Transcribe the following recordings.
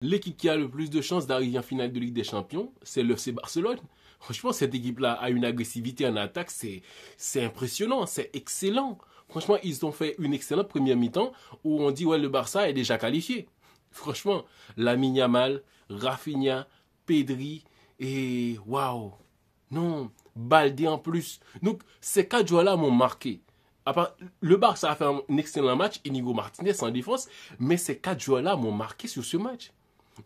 L'équipe qui a le plus de chances d'arriver en finale de Ligue des Champions, c'est le FC Barcelone. Franchement, cette équipe-là a une agressivité en attaque, c'est impressionnant, c'est excellent. Franchement, ils ont fait une excellente première mi-temps où on dit ouais, le Barça est déjà qualifié. Franchement, Lamine Yamal, Rafinha, Pedri et waouh. Non, Baldé en plus. Donc, ces quatre joueurs-là m'ont marqué. Le Barça a fait un excellent match, Inigo Martinez en défense, mais ces quatre joueurs-là m'ont marqué sur ce match.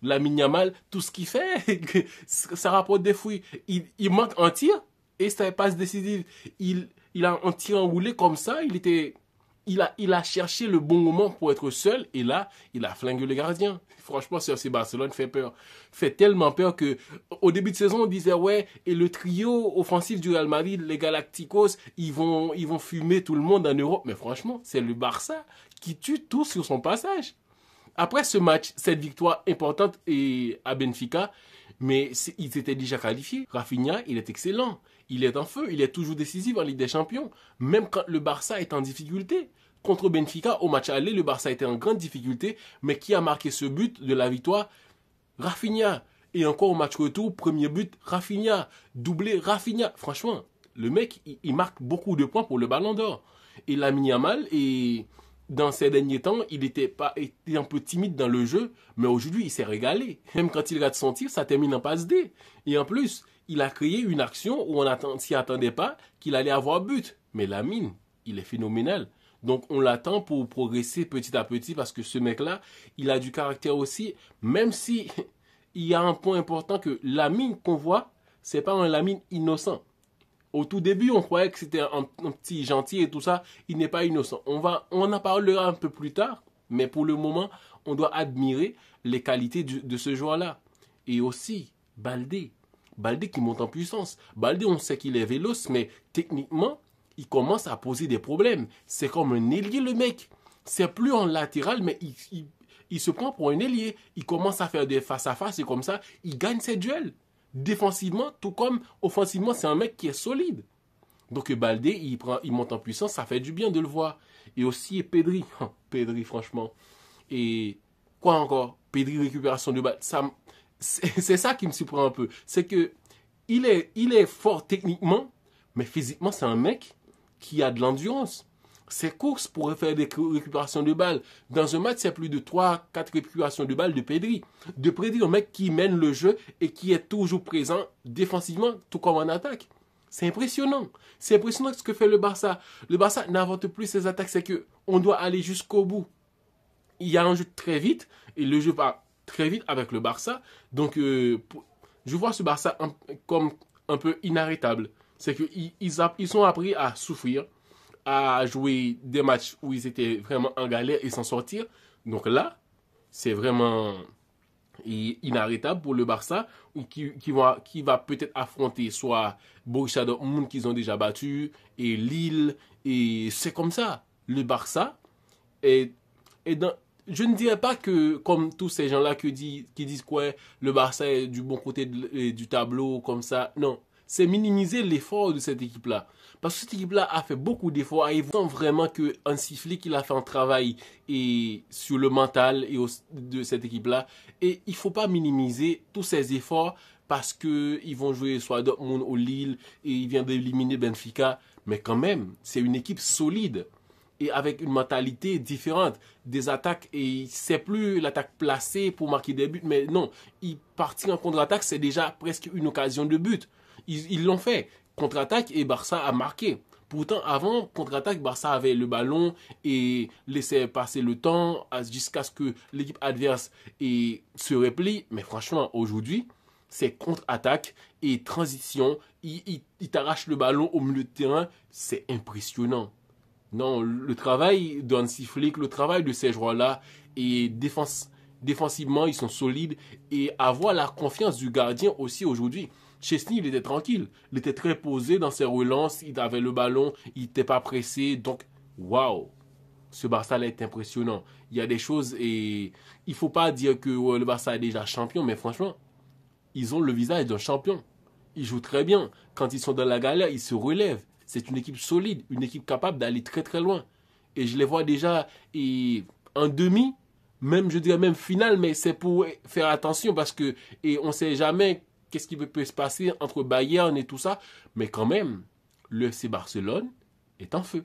Lamine Yamal, tout ce qu'il fait, ça rapporte des fruits. Il manque un tir et ça passe décisive. Il a un tir enroulé comme ça, il a cherché le bon moment pour être seul et là, il a flingué le gardien. Franchement, ce FC Barcelone fait peur. Fait tellement peur que au début de saison, on disait ouais, et le trio offensif du Real Madrid, les Galacticos, ils vont fumer tout le monde en Europe. Mais franchement, c'est le Barça qui tue tout sur son passage. Après ce match, cette victoire importante est à Benfica, mais ils étaient déjà qualifiés. Rafinha, il est excellent. Il est en feu. Il est toujours décisif en Ligue des Champions. Même quand le Barça est en difficulté. Contre Benfica, au match aller, le Barça était en grande difficulté. Mais qui a marqué ce but de la victoire? Rafinha. Et encore au match retour, premier but, Rafinha. Doublé, Rafinha. Franchement, le mec, il marque beaucoup de points pour le Ballon d'Or. Et Lamine Yamal est dans ces derniers temps, il était un peu timide dans le jeu, mais aujourd'hui, il s'est régalé. Même quand il rate son tir, ça termine en passe D. Et en plus, il a créé une action où on s'y attendait pas qu'il allait avoir but. Mais Lamine, il est phénoménal. Donc, on l'attend pour progresser petit à petit parce que ce mec-là, il a du caractère aussi, même si il y a un point important que Lamine qu'on voit, c'est pas un Lamine innocent. Au tout début, on croyait que c'était un petit gentil et tout ça. Il n'est pas innocent. On en parlera un peu plus tard, mais pour le moment, on doit admirer les qualités de ce joueur-là. Et aussi, Baldé. Baldé qui monte en puissance. Baldé, on sait qu'il est véloce, mais techniquement, il commence à poser des problèmes. C'est comme un ailier, le mec. C'est plus en latéral, mais il se prend pour un ailier. Il commence à faire des face-à-face et comme ça, il gagne ses duels. Défensivement, tout comme offensivement, c'est un mec qui est solide. Donc Baldé, il monte en puissance, ça fait du bien de le voir. Et aussi Pedri, Pedri franchement. Et quoi encore? Pedri récupération de balle. C'est ça qui me surprend un peu. C'est que il est fort techniquement, mais physiquement c'est un mec qui a de l'endurance. Ses courses pour faire des récupérations de balles. Dans un match, c'est plus de 3-4 récupérations de balles de Pedri. De Pedri, un mec qui mène le jeu et qui est toujours présent défensivement, tout comme en attaque. C'est impressionnant. C'est impressionnant ce que fait le Barça. Le Barça n'invente plus ses attaques, c'est que on doit aller jusqu'au bout. Il y a un jeu très vite et le jeu va très vite avec le Barça. Donc, je vois ce Barça comme un peu inarrêtable. C'est qu'ils ont appris à souffrir, à jouer des matchs où ils étaient vraiment en galère et s'en sortir. Donc là, c'est vraiment inarrêtable pour le Barça qui va peut-être affronter soit Borussia Dortmund qu'ils ont déjà battu et Lille et c'est comme ça. Le Barça est dans, je ne dirais pas que comme tous ces gens-là qui disent quoi le Barça est du bon côté du tableau comme ça. Non, c'est minimiser l'effort de cette équipe-là. Parce que cette équipe-là a fait beaucoup d'efforts. Et on sent vraiment que Hansi Flick, il a fait un travail sur le mental de cette équipe-là. Et il ne faut pas minimiser tous ces efforts parce qu'ils vont jouer soit Dortmund ou Lille et ils viennent d'éliminer Benfica. Mais quand même, c'est une équipe solide et avec une mentalité différente des attaques. Et c'est plus l'attaque placée pour marquer des buts. Mais non, partir en contre-attaque, c'est déjà presque une occasion de but. Ils l'ont fait. Contre-attaque et Barça a marqué. Pourtant, avant, contre-attaque, Barça avait le ballon et laissait passer le temps jusqu'à ce que l'équipe adverse se replie. Mais franchement, aujourd'hui, c'est contre-attaque et transition. Il t'arrache le ballon au milieu de terrain. C'est impressionnant. Non, le travail d'Hansi Flick, le travail de ces joueurs-là et défensivement, ils sont solides. Et avoir la confiance du gardien aussi aujourd'hui. Chesney, il était tranquille. Il était très posé dans ses relances. Il avait le ballon. Il n'était pas pressé. Donc, waouh. Ce Barça-là est impressionnant. Il y a des choses et il ne faut pas dire que ouais, le Barça est déjà champion. Mais franchement, ils ont le visage d'un champion. Ils jouent très bien. Quand ils sont dans la galère, ils se relèvent. C'est une équipe solide. Une équipe capable d'aller très très loin. Et je les vois déjà en demi. même, je dirais même finale, mais c'est pour faire attention parce que, et on sait jamais qu'est-ce qui peut se passer entre Bayern et tout ça, mais quand même, le FC Barcelone est en feu.